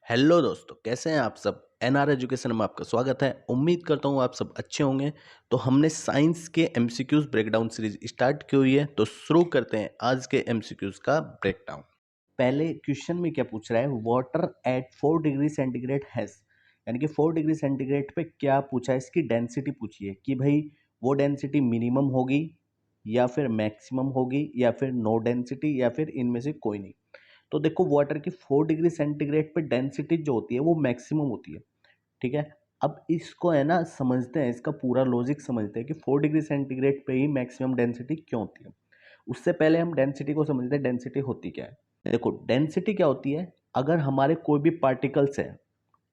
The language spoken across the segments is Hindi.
हेलो दोस्तों, कैसे हैं आप सब। एनआर एजुकेशन में आपका स्वागत है। उम्मीद करता हूँ आप सब अच्छे होंगे। तो हमने साइंस के एमसीक्यूज ब्रेकडाउन सीरीज स्टार्ट की हुई है, तो शुरू करते हैं आज के एमसीक्यूज का ब्रेकडाउन। पहले क्वेश्चन में क्या पूछ रहा है, water at 4 degree centigrade has, यानी कि 4 डिग्री सेंटीग्रेड पे क्या पूछा है, इसकी डेंसिटी पूछी है कि भाई वो डेंसिटी मिनिमम होगी या फिर मैक्सिमम होगी या फिर नो डेंसिटी या फिर इनमें से कोई नहीं। तो देखो वाटर की 4 डिग्री सेंटीग्रेड पे डेंसिटी जो होती है वो मैक्सिमम होती है। ठीक है, अब इसको है ना समझते हैं, इसका पूरा लॉजिक समझते हैं कि 4 डिग्री सेंटीग्रेड पे ही मैक्सिमम डेंसिटी क्यों होती है। उससे पहले हम डेंसिटी को समझते हैं, डेंसिटी होती क्या है। देखो डेंसिटी क्या होती है, अगर हमारे कोई भी पार्टिकल्स है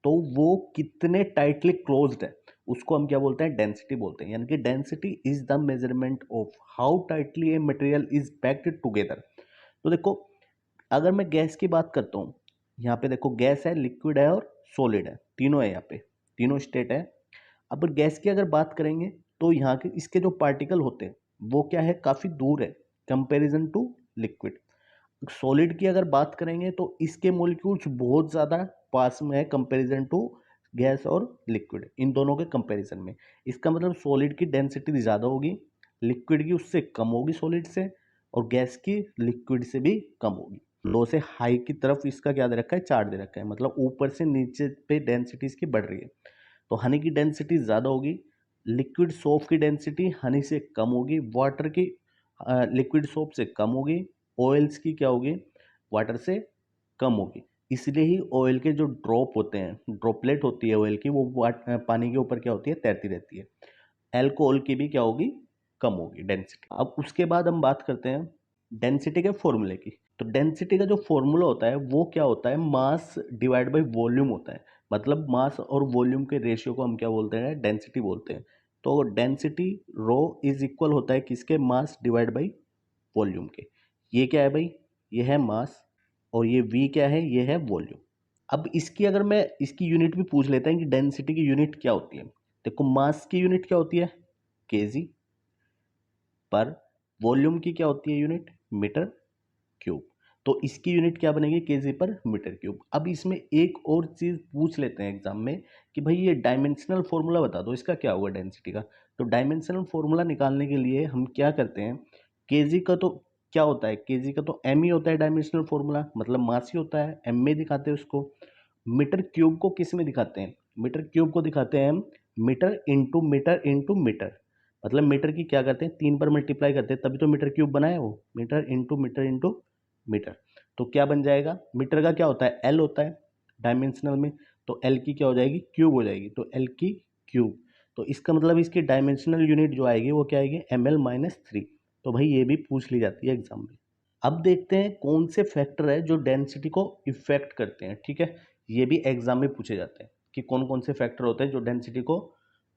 तो वो कितने टाइटली क्लोज्ड है उसको हम क्या बोलते हैं, डेंसिटी बोलते हैं। यानी कि density is the measurement of how tightly a material is packed together. तो देखो अगर मैं गैस की बात करता हूँ, यहाँ पे देखो गैस है, लिक्विड है और सॉलिड है, तीनों है यहाँ पे, तीनों स्टेट है। अब गैस की अगर बात करेंगे तो यहाँ के इसके जो पार्टिकल होते हैं वो क्या है, काफ़ी दूर है कंपैरिजन टू लिक्विड। सॉलिड की अगर बात करेंगे तो इसके मॉलिक्यूल्स बहुत ज़्यादा पास में है कंपैरिजन टू गैस और लिक्विड, इन दोनों के कंपैरिजन में। इसका मतलब सॉलिड की डेंसिटी ज़्यादा होगी, लिक्विड की उससे कम होगी सॉलिड से, और गैस की लिक्विड से भी कम होगी। लो से हाई की तरफ इसका क्या दे रखा है, चार्ट दे रखा है, मतलब ऊपर से नीचे पे डेंसिटी इसकी बढ़ रही है। तो हनी की डेंसिटी ज़्यादा होगी, लिक्विड सोप की डेंसिटी हनी से कम होगी, वाटर की लिक्विड सोप से कम होगी, ऑयल्स की क्या होगी, वाटर से कम होगी। इसलिए ही ऑयल के जो ड्रॉप होते हैं, ड्रॉपलेट होती है ऑयल की, वो पानी के ऊपर क्या होती है, तैरती रहती है। एल्कोहल की भी क्या होगी, कम होगी डेंसिटी। अब उसके बाद हम बात करते हैं डेंसिटी के फॉर्मूले की। तो डेंसिटी का जो फॉर्मूला होता है वो क्या होता है, मास डिवाइड बाई वॉल्यूम होता है। मतलब मास और वॉल्यूम के रेशियो को हम क्या बोलते हैं, डेंसिटी बोलते हैं। तो डेंसिटी रो इज इक्वल होता है किसके, मास डिवाइड बाई वॉल्यूम के। ये क्या है भाई, ये है मास, और ये वी क्या है, ये है वॉल्यूम। अब इसकी अगर मैं इसकी यूनिट भी पूछ लेता है कि डेंसिटी की यूनिट क्या होती है। देखो मास की यूनिट क्या होती है, केजी, पर वॉल्यूम की क्या होती है यूनिट, मीटर क्यूब। तो इसकी यूनिट क्या बनेगी, केजी पर मीटर क्यूब। अब इसमें एक और चीज पूछ लेते हैं एग्जाम में कि भाई ये डायमेंशनल फॉर्मूला बता दो, इसका क्या होगा डेंसिटी का। तो डायमेंशनल फॉर्मूला निकालने के लिए हम क्या करते हैं, केजी का तो क्या होता है, केजी का तो एम ही होता है डायमेंशनल फॉर्मूला, मतलब मास ही होता है, एम में दिखाते हैं उसको। मीटर क्यूब को किस में दिखाते हैं, मीटर क्यूब को दिखाते हैं हम metre into metre into metre. मतलब मीटर की क्या करते हैं, 3 पर मल्टीप्लाई करते हैं, तभी तो मीटर क्यूब बना है वो, metre into metre into metre. तो क्या बन जाएगा, मीटर का क्या होता है, एल होता है डायमेंशनल में, तो एल की क्या हो जाएगी, क्यूब हो जाएगी, तो एल की क्यूब। तो इसका मतलब इसकी डायमेंशनल यूनिट जो आएगी वो क्या आएगी, एम एल माइनस 3। तो भाई ये भी पूछ ली जाती है एग्जाम में। अब देखते हैं कौन से फैक्टर है जो डेंसिटी को इफेक्ट करते हैं। ठीक है, ये भी एग्जाम में पूछे जाते हैं कि कौन कौन से फैक्टर होते हैं जो डेंसिटी को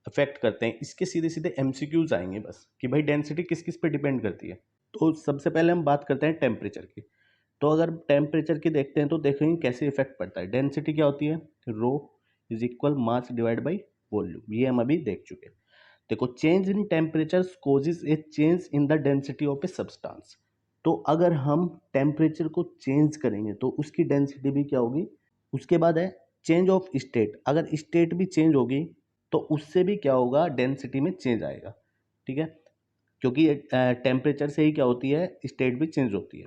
अफेक्ट करते हैं। इसके सीधे सीधे एमसीक्यूज आएंगे बस कि भाई डेंसिटी किस किस पे डिपेंड करती है। तो सबसे पहले हम बात करते हैं टेम्परेचर की। तो अगर टेम्परेचर की देखते हैं तो देखेंगे कैसे इफेक्ट पड़ता है। डेंसिटी क्या होती है, rho is equal mass divide by volume, ये हम अभी देख चुके हैं। देखो change in temperature causes a change in the density of a substance. तो अगर हम टेम्परेचर को चेंज करेंगे तो उसकी डेंसिटी भी क्या होगी। उसके बाद है चेंज ऑफ स्टेट, अगर स्टेट भी चेंज होगी तो उससे भी क्या होगा, डेंसिटी में चेंज आएगा। ठीक है, क्योंकि टेम्परेचर से ही क्या होती है, स्टेट भी चेंज होती है।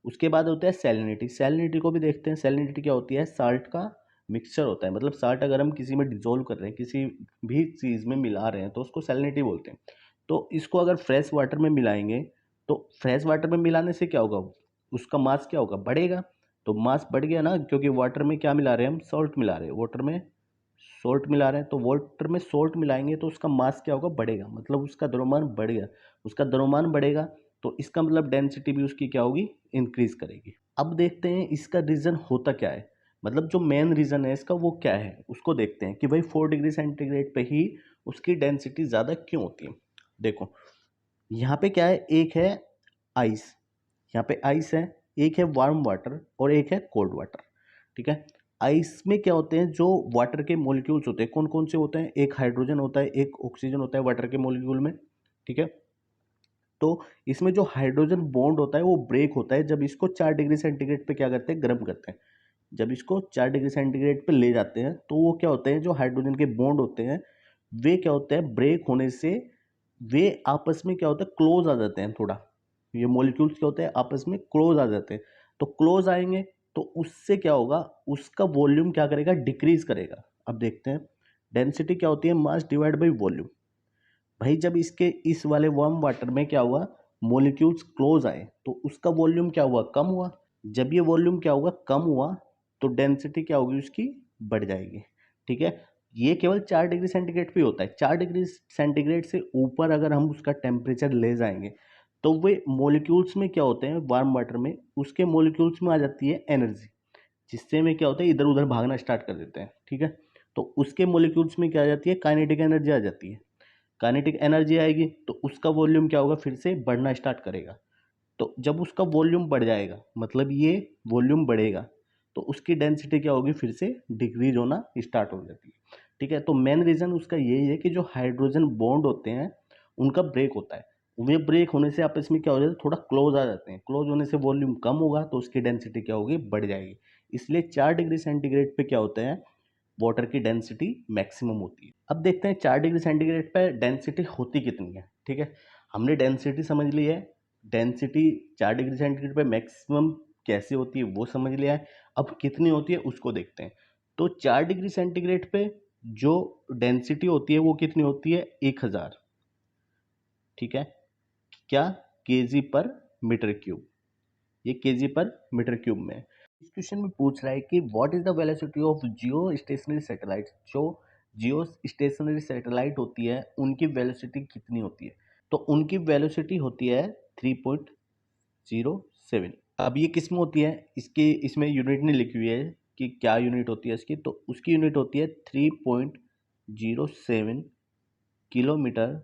उसके बाद होता है सैलिनिटी। सैलिनिटी को भी देखते हैं। सैलिनिटी क्या होती है, साल्ट का मिक्सचर होता है। मतलब साल्ट अगर हम किसी में डिजोल्व कर रहे हैं, किसी भी चीज़ में मिला रहे हैं तो उसको सैलिनिटी बोलते हैं। तो इसको अगर फ्रेश वाटर में मिलाएंगे तो फ्रेश वाटर में मिलाने से क्या होगा, उसका मास क्या होगा, बढ़ेगा। तो मास बढ़ गया ना, क्योंकि वाटर में क्या मिला रहे हैं हम, सॉल्ट मिला रहे हैं, वाटर में सॉल्ट मिला रहे हैं, तो वाटर में सॉल्ट मिलाएंगे तो उसका मास क्या होगा, बढ़ेगा, मतलब उसका द्रव्यमान बढ़ गया। उसका द्रव्यमान बढ़ेगा तो इसका मतलब डेंसिटी भी उसकी क्या होगी, इंक्रीज करेगी। अब देखते हैं इसका रीजन होता क्या है, मतलब जो मेन रीजन है इसका वो क्या है, उसको देखते हैं कि भाई 4 डिग्री सेंटीग्रेड पे ही उसकी डेंसिटी ज़्यादा क्यों होती है। देखो यहाँ पे क्या है, एक है आइस, यहाँ पे आइस है, एक है वार्म वाटर और एक है कोल्ड वाटर। ठीक है, आइस में क्या होते हैं, जो वाटर के मॉलिक्यूल्स होते हैं कौन कौन से होते हैं, एक हाइड्रोजन होता है, एक ऑक्सीजन होता है वाटर के मॉलिक्यूल में। ठीक है, तो इसमें जो हाइड्रोजन बॉन्ड होता है वो ब्रेक होता है जब इसको 4 डिग्री सेंटीग्रेड पे क्या करते हैं, गर्म करते हैं। जब इसको 4 डिग्री सेंटीग्रेड पे ले जाते हैं तो वो क्या होते हैं, जो हाइड्रोजन के बॉन्ड होते हैं वे क्या होते हैं, ब्रेक होने से वे आपस में क्या होता है, क्लोज आ जाते हैं थोड़ा। ये मॉलिक्यूल्स क्या होते हैं, आपस में क्लोज आ जाते हैं। तो क्लोज आएंगे तो उससे क्या होगा, उसका वॉल्यूम क्या करेगा, डिक्रीज करेगा। अब देखते हैं डेंसिटी क्या होती है, मास डिवाइड बाई वॉल्यूम। भाई जब इसके इस वाले वार्म वाटर में क्या हुआ, मॉलिक्यूल्स क्लोज आए तो उसका वॉल्यूम क्या हुआ, कम हुआ। जब ये वॉल्यूम क्या होगा, कम हुआ, तो डेंसिटी क्या होगी उसकी, बढ़ जाएगी। ठीक है, ये केवल 4 डिग्री सेंटीग्रेड पे होता है। 4 डिग्री सेंटीग्रेड से ऊपर अगर हम उसका टेम्परेचर ले जाएंगे तो वे मॉलिक्यूल्स में क्या होते हैं, वार्म वाटर में उसके मॉलिक्यूल्स में आ जाती है एनर्जी, जिससे में क्या होता है, इधर उधर भागना स्टार्ट कर देते हैं। ठीक है, तो उसके मॉलिक्यूल्स में क्या आ जाती है, काइनेटिक एनर्जी आ जाती है। काइनेटिक एनर्जी आएगी तो उसका वॉल्यूम क्या होगा, फिर से बढ़ना स्टार्ट करेगा। तो जब उसका वॉल्यूम बढ़ जाएगा, मतलब ये वॉल्यूम बढ़ेगा, तो उसकी डेंसिटी क्या होगी, फिर से डिक्रीज होना स्टार्ट हो जाती है। ठीक है, तो मेन रीज़न उसका यही है कि जो हाइड्रोजन बॉन्ड होते हैं उनका ब्रेक होता है। वे ब्रेक होने से आपस में क्या हो जाता है, थोड़ा क्लोज आ जाते हैं। क्लोज होने से वॉल्यूम कम होगा तो उसकी डेंसिटी क्या होगी, बढ़ जाएगी। इसलिए 4 डिग्री सेंटीग्रेड पे क्या होता है, वाटर की डेंसिटी मैक्सिमम होती है। अब देखते हैं 4 डिग्री सेंटीग्रेड पे डेंसिटी होती कितनी है। ठीक है, हमने डेंसिटी समझ ली है, डेंसिटी 4 डिग्री सेंटीग्रेड पे मैक्सिमम कैसे होती है वो समझ लिया है। अब कितनी होती है उसको देखते हैं। तो 4 डिग्री सेंटीग्रेड पे जो डेंसिटी होती है वो कितनी होती है, 1000। ठीक है, क्या, केजी पर मीटर क्यूब। ये केजी पर मीटर क्यूब में है। इस क्वेश्चन में पूछ रहा है कि what is the velocity of Jio stationery satellite. जो जियो स्टेशनरी सैटेलाइट होती है उनकी वेलोसिटी कितनी होती है, तो उनकी वेलोसिटी होती है 3.07। अब ये किस में होती है, इसकी इसमें यूनिट नहीं लिखी हुई है कि क्या यूनिट होती है इसकी, तो उसकी यूनिट होती है 3.07 किलोमीटर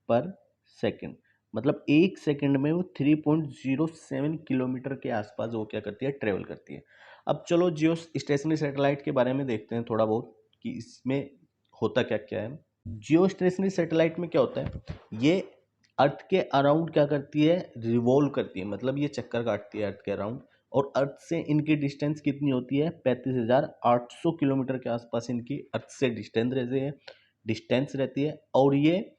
पर सेकंड। मतलब एक सेकंड में वो 3.07 किलोमीटर के आसपास वो क्या करती है, ट्रेवल करती है। अब चलो जियो स्टेशनरी सैटेलाइट के बारे में देखते हैं थोड़ा बहुत कि इसमें होता क्या क्या है। जियो स्टेशनरी सैटेलाइट में क्या होता है, ये अर्थ के अराउंड क्या करती है, रिवॉल्व करती है, मतलब ये चक्कर काटती है अर्थ के अराउंड। और अर्थ से इनकी डिस्टेंस कितनी होती है, 35,800 किलोमीटर के आसपास इनकी अर्थ से डिस्टेंस रहती है। और ये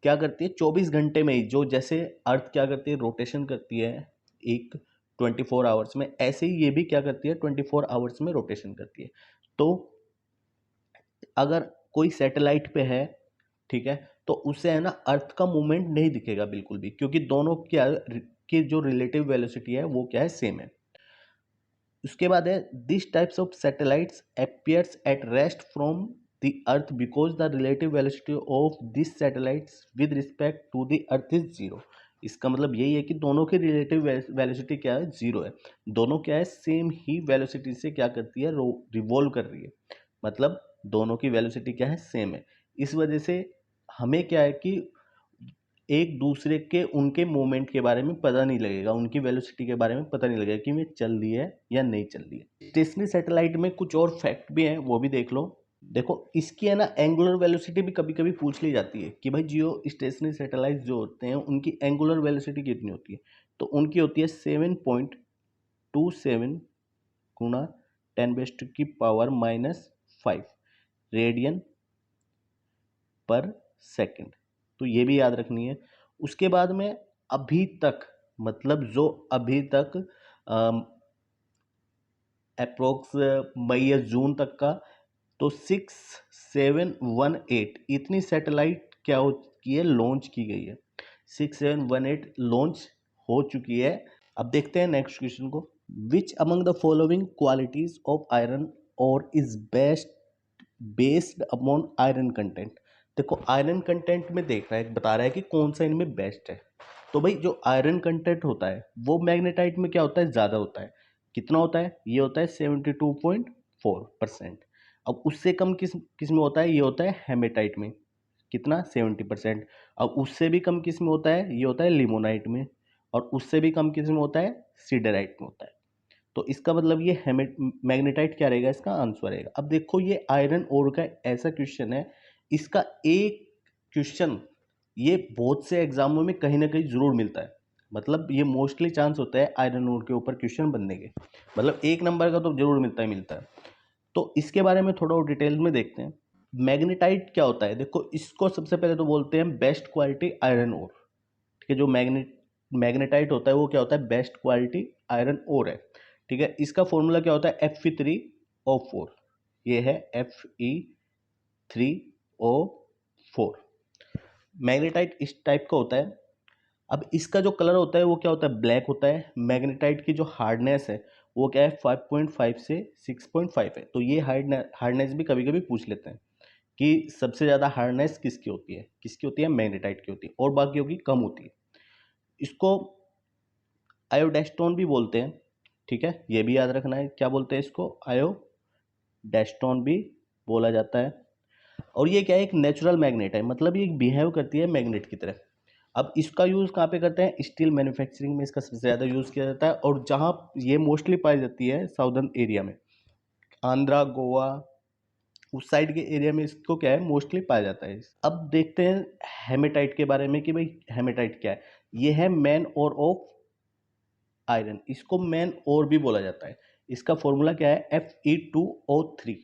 क्या करती है, 24 घंटे में ही, जो जैसे अर्थ क्या करती है, रोटेशन करती है एक 24 आवर्स में, ऐसे ही ये भी क्या करती है, 24 आवर्स में रोटेशन करती है। तो अगर कोई सैटेलाइट पे है, ठीक है, तो उसे है ना अर्थ का मूवमेंट नहीं दिखेगा बिल्कुल भी, क्योंकि दोनों क्या की जो रिलेटिव वेलोसिटी है वो क्या है, सेम है। उसके बाद है this types of satellites appears at rest from the earth because the relative velocity of this satellites with respect to the earth is zero. इसका मतलब यही है कि दोनों की रिलेटिव वेलोसिटी क्या है, जीरो है। दोनों क्या है, सेम ही वेलोसिटी से क्या करती है, रिवॉल्व कर रही है। मतलब दोनों की वेलोसिटी क्या है, सेम है। इस वजह से हमें क्या है कि एक दूसरे के उनके मूवमेंट के बारे में पता नहीं लगेगा, उनकी वेलोसिटी के बारे में पता नहीं लगेगा कि वे चल रही है या नहीं चल रही है। स्टेशनरी सैटेलाइट में कुछ और फैक्ट भी हैं, वो भी देख लो। देखो इसकी है ना एंगुलर वेलोसिटी भी कभी कभी पूछ ली जाती है कि भाई जियो स्टेशनरी सैटेलाइट जो होते हैं उनकी एंगुलर वेलोसिटी कितनी होती है, तो उनकी होती है 7.27 गुणा 10⁻⁻⁵ रेडियन पर सेकंड। तो ये भी याद रखनी है। उसके बाद में अभी तक, मतलब जो अभी तक अप्रोक्स मई या जून तक का, तो 6718 इतनी सैटेलाइट क्या हो की है, लॉन्च की गई है। 6718 लॉन्च हो चुकी है। अब देखते हैं नेक्स्ट क्वेश्चन को। Which among the following qualities of iron ore is based upon iron content. देखो आयरन कंटेंट में देख रहा है, बता रहा है कि कौन सा इनमें बेस्ट है। तो भाई जो आयरन कंटेंट होता है वो मैग्नेटाइट में क्या होता है, ज़्यादा होता है। कितना होता है, ये होता है 72.4%। अब उससे कम किस में होता है, ये होता है हेमेटाइट में। कितना, 70%। अब उससे भी कम किस में होता है, ये होता है लिमोनाइट में। और उससे भी कम किस में होता है, सीडराइट में होता है। तो इसका मतलब ये मैग्नेटाइट क्या रहेगा, इसका आंसर रहेगा। अब देखो ये आयरन ओर का ऐसा क्वेश्चन है, इसका एक क्वेश्चन ये बहुत से एग्जामों में कहीं ना कहीं जरूर मिलता है। मतलब ये मोस्टली चांस होता है आयरन ओर के ऊपर क्वेश्चन बनने के, मतलब 1 नंबर का तो जरूर मिलता ही मिलता है। तो इसके बारे में थोड़ा और डिटेल में देखते हैं। मैग्नेटाइट क्या होता है? देखो इसको सबसे पहले तो बोलते हैं बेस्ट क्वालिटी आयरन ओर। ठीक है, जो मैग्नेटाइट होता है वो क्या होता है? बेस्ट क्वालिटी आयरन ओर है। ठीक है, इसका फॉर्मूला क्या होता है? Fe3O4। ये है Fe3O4। मैग्नेटाइट इस टाइप का होता है। अब इसका जो कलर होता है वो क्या होता है? ब्लैक होता है। मैग्नेटाइट की जो हार्डनेस है वो क्या है? 5.5 से 6.5 है। तो ये हार्डनेस भी कभी कभी पूछ लेते हैं कि सबसे ज़्यादा हार्डनेस किसकी होती है? किसकी होती है? मैग्नेटाइट की होती है, और बाकियों की कम होती है। इसको आयोडेस्टोन भी बोलते हैं। ठीक है, ये भी याद रखना है, क्या बोलते हैं इसको? आयोडेस्टोन भी बोला जाता है। और ये क्या है? एक नेचुरल मैग्नेट है, मतलब ये बिहेव करती है मैग्नेट की तरह। अब इसका यूज़ कहाँ पे करते हैं? स्टील मैन्युफैक्चरिंग में इसका सबसे ज़्यादा यूज़ किया जाता है, और जहाँ ये मोस्टली पाई जाती है साउदर्न एरिया में, आंध्रा, गोवा, उस साइड के एरिया में इसको क्या है? मोस्टली पाया जाता है। अब देखते हैं हेमेटाइट के बारे में कि भाई हेमेटाइट क्या है। ये है मैन और ऑफ आयरन, इसको मैन और भी बोला जाता है। इसका फॉर्मूला क्या है? Fe2O3।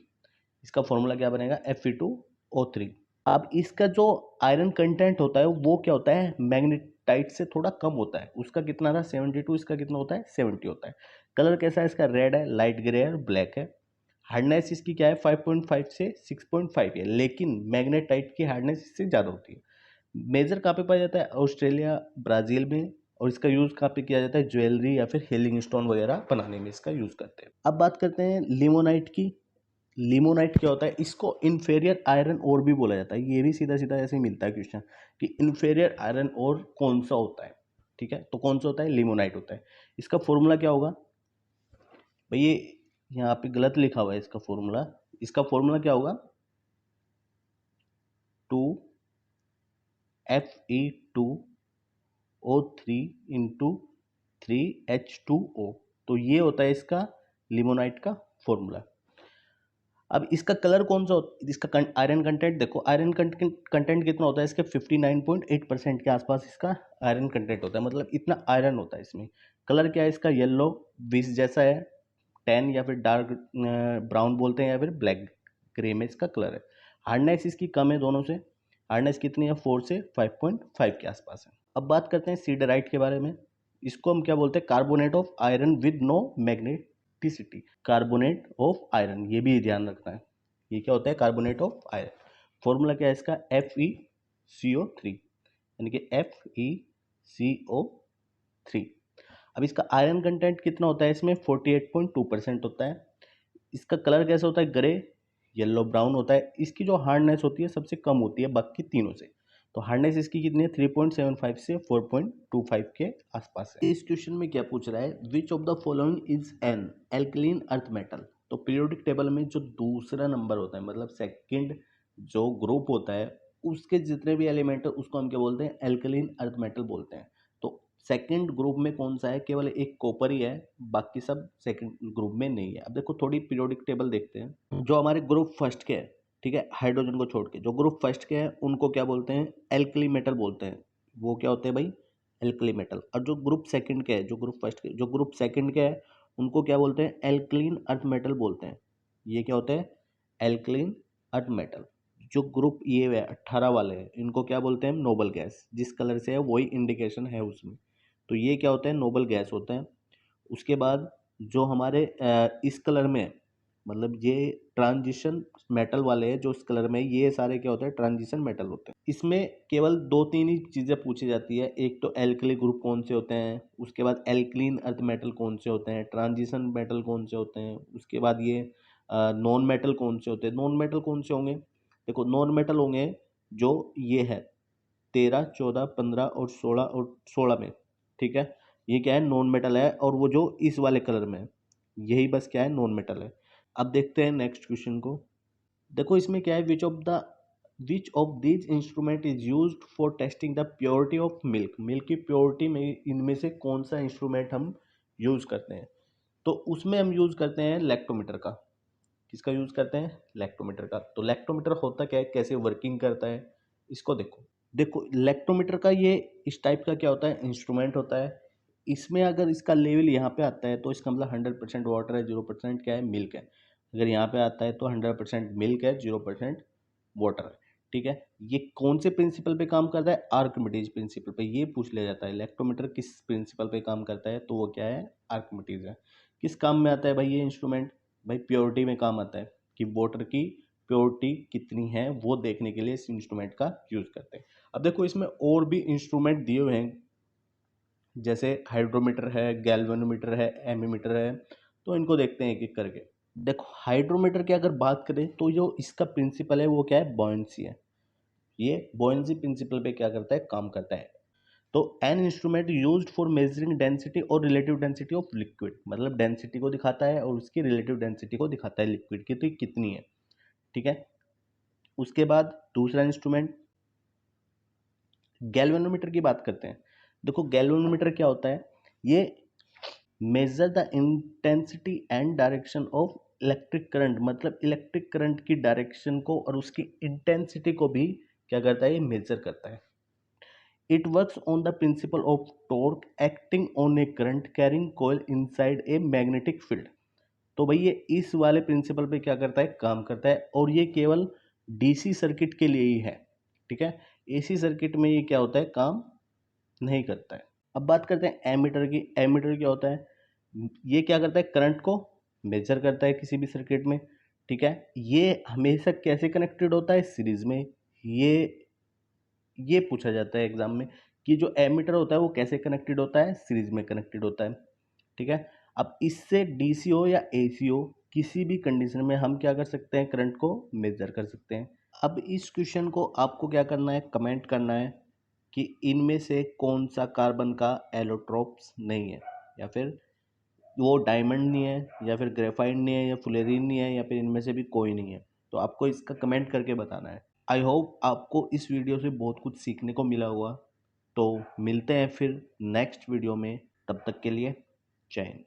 इसका फॉर्मूला क्या बनेगा? Fe2O3। अब इसका जो आयरन कंटेंट होता है वो क्या होता है? मैग्नेटाइट से थोड़ा कम होता है। उसका कितना था? 72। इसका कितना होता है? 70 होता है। कलर कैसा है इसका? रेड है, लाइट ग्रे है और ब्लैक है। हार्डनेस इसकी क्या है? 5.5 से 6.5 है, लेकिन मैग्नेटाइट की हार्डनेस इससे ज़्यादा होती है। मेजर कहाँ पे पाया जाता है? ऑस्ट्रेलिया, ब्राज़ील में। और इसका यूज़ कहाँ पे किया जाता है? ज्वेलरी या फिर हीलिंग स्टोन वगैरह बनाने में इसका यूज़ करते हैं। अब बात करते हैं लिमोनाइट की। लिमोनाइट क्या होता है? इसको इन्फेरियर आयरन ओर भी बोला जाता है। ये भी सीधा सीधा ऐसे ही मिलता है क्वेश्चन कि इन्फेरियर आयरन ओर कौन सा होता है। ठीक है, तो कौन सा होता है? लिमोनाइट होता है। इसका फॉर्मूला क्या होगा भाई? ये यहाँ पे गलत लिखा हुआ है इसका फॉर्मूला। इसका फॉर्मूला क्या होगा? 2Fe2O3 into 3H2O। तो ये होता है इसका लिमोनाइट का फॉर्मूला। अब इसका कलर कौन सा होता? इसका आयरन कंटेंट देखो, आयरन कंटेंट कितना होता है इसके? 59.8% के आसपास इसका आयरन कंटेंट होता है, मतलब इतना आयरन होता है इसमें। कलर क्या है इसका? येलो, विष जैसा है, टैन या फिर डार्क ब्राउन बोलते हैं, या फिर ब्लैक ग्रे में इसका कलर है। हार्डनेस इसकी कम है दोनों से। हार्डनेस कितनी है? 4 से 5.5 के आसपास है। अब बात करते हैं सीडराइट के बारे में। इसको हम क्या बोलते हैं? Carbonate of iron with no magneticity. Carbonate of iron, ये भी ध्यान रखना है। ये क्या होता है? Carbonate of iron. फॉर्मूला क्या है इसका? FeCO3, यानी कि FeCO3। अब इसका आयरन कंटेंट कितना होता है इसमें? 48.2% होता है। इसका कलर कैसा होता है? ग्रे, येलो, ब्राउन होता है। इसकी जो हार्डनेस होती है सबसे कम होती है बाकी तीनों से। तो हार्डनेस इसकी कितनी है? 3.75 से 4.25 के आसपास है। इस क्वेश्चन में क्या पूछ रहा है? Which of the following is an alkaline earth metal. तो पीरियोडिक टेबल में जो दूसरा नंबर होता है, मतलब सेकंड जो ग्रुप होता है, उसके जितने भी एलिमेंट है उसको हम क्या बोलते हैं? एल्कलीन अर्थ मेटल बोलते हैं। तो सेकंड ग्रुप में कौन सा है? केवल एक कॉपर ही है, बाकी सब सेकंड ग्रुप में नहीं है। अब देखो थोड़ी पीरियोडिक टेबल देखते हैं। जो हमारे ग्रुप फर्स्ट के है, ठीक है, हाइड्रोजन को छोड़ के, जो ग्रुप फर्स्ट के हैं उनको क्या बोलते हैं? एल्कली मेटल बोलते हैं। वो क्या होते हैं भाई? Alkali metal. और जो ग्रुप सेकंड के है, जो ग्रुप फर्स्ट के, जो ग्रुप सेकंड के है, उनको क्या बोलते हैं? एल्कलीन अर्थ मेटल बोलते हैं। ये क्या होते हैं? Alkaline earth metal. जो ग्रुप ये है 18 वाले हैं, इनको क्या बोलते हैं? Noble gas. जिस कलर से है वही इंडिकेशन है उसमें। तो ये क्या होते हैं? नोबल गैस होते हैं। उसके बाद जो हमारे इस कलर में, मतलब ये ट्रांजिशन मेटल वाले हैं जो इस कलर में, ये सारे क्या होते हैं? ट्रांजिशन मेटल होते हैं। इसमें केवल दो तीन ही चीज़ें पूछी जाती है। एक तो एल्कली ग्रुप कौन से होते हैं, उसके बाद एल्कलीन अर्थ मेटल कौन से होते हैं, ट्रांजिशन मेटल कौन से होते हैं, उसके बाद ये नॉन मेटल कौन से होते हैं। नॉन मेटल कौन से होंगे? देखो नॉन मेटल होंगे जो ये है 13, 14, 15 और 16 में। ठीक है, ये क्या है? नॉन मेटल है। और वो जो इस वाले कलर में है, यही बस क्या है? नॉन मेटल है। अब देखते हैं नेक्स्ट क्वेश्चन को। देखो इसमें क्या है? Which of these instrument is used for testing the purity of milk. Milk की प्योरिटी में इनमें से कौन सा इंस्ट्रूमेंट हम यूज करते हैं? तो उसमें हम यूज करते हैं लैक्टोमीटर का। किसका यूज करते हैं? लैक्टोमीटर का। तो लैक्टोमीटर होता क्या है, कैसे वर्किंग करता है, इसको देखो। देखो इलेक्ट्रोमीटर का ये इस टाइप का क्या होता है, इंस्ट्रूमेंट होता है। इसमें अगर इसका लेवल यहाँ पे आता है तो इसका मतलब 100% वाटर है, 0% क्या है, मिल्क है। अगर यहाँ पे आता है तो 100% मिल्क है, 0% वाटर है। ठीक है, ये कौन से प्रिंसिपल पे काम करता है, आर्किमिडीज प्रिंसिपल पे। ये पूछ लिया जाता है इलेक्ट्रोमीटर किस प्रिंसिपल पे काम करता है, तो वो क्या है, आर्किमिडीज है। किस काम में आता है भाई ये इंस्ट्रूमेंट, भाई प्योरिटी में काम आता है, कि वाटर की प्योरिटी कितनी है वो देखने के लिए इस इंस्ट्रूमेंट का यूज करते हैं। अब देखो इसमें और भी इंस्ट्रूमेंट दिए हुए हैं, जैसे हाइड्रोमीटर है, गैल्वेनोमीटर है, एमीमीटर है। तो इनको देखते हैं एक एक करके। देखो हाइड्रोमीटर की अगर बात करें तो जो इसका प्रिंसिपल है वो क्या है, बॉयंसी है। ये बॉयंसी प्रिंसिपल पे क्या करता है, काम करता है। तो an instrument used for measuring density और रिलेटिव डेंसिटी ऑफ लिक्विड, मतलब डेंसिटी को दिखाता है और उसकी रिलेटिव डेंसिटी को दिखाता है लिक्विड की, तो ये कितनी है। ठीक है, उसके बाद दूसरा इंस्ट्रूमेंट गैल्वेनोमीटर की बात करते हैं। देखो गैल्वेनोमीटर क्या होता है, ये measure the intensity and direction of electric current, मतलब इलेक्ट्रिक करंट की डायरेक्शन को और उसकी इंटेंसिटी को भी क्या करता है, ये मेजर करता है। It works on the principle of torque acting on A current carrying coil inside a magnetic field. तो भाई ये इस वाले प्रिंसिपल पे क्या करता है, काम करता है, और ये केवल डीसी सर्किट के लिए ही है। ठीक है, एसी सर्किट में ये क्या होता है, काम नहीं करता है। अब बात करते हैं एमीटर की। एमीटर क्या होता है, ये क्या करता है, करंट को मेजर करता है किसी भी सर्किट में। ठीक है, ये हमेशा कैसे कनेक्टेड होता है, सीरीज में। ये ये पूछा जाता है एग्जाम में कि जो एमीटर होता है वो कैसे कनेक्टेड होता है, सीरीज में कनेक्टेड होता है। ठीक है, अब इससे डीसी हो या एसी हो, किसी भी कंडीशन में हम क्या कर सकते हैं, करंट को मेजर कर सकते हैं। अब इस क्वेश्चन को आपको क्या करना है, कमेंट करना है कि इनमें से कौन सा कार्बन का एलोट्रोप्स नहीं है, या फिर वो डायमंड नहीं है, या फिर ग्रेफाइट नहीं है, या फुलेरिन नहीं है, या फिर इनमें से भी कोई नहीं है। तो आपको इसका कमेंट करके बताना है। आई होप आपको इस वीडियो से बहुत कुछ सीखने को मिला हुआ। तो मिलते हैं फिर नेक्स्ट वीडियो में, तब तक के लिए जय हिंद।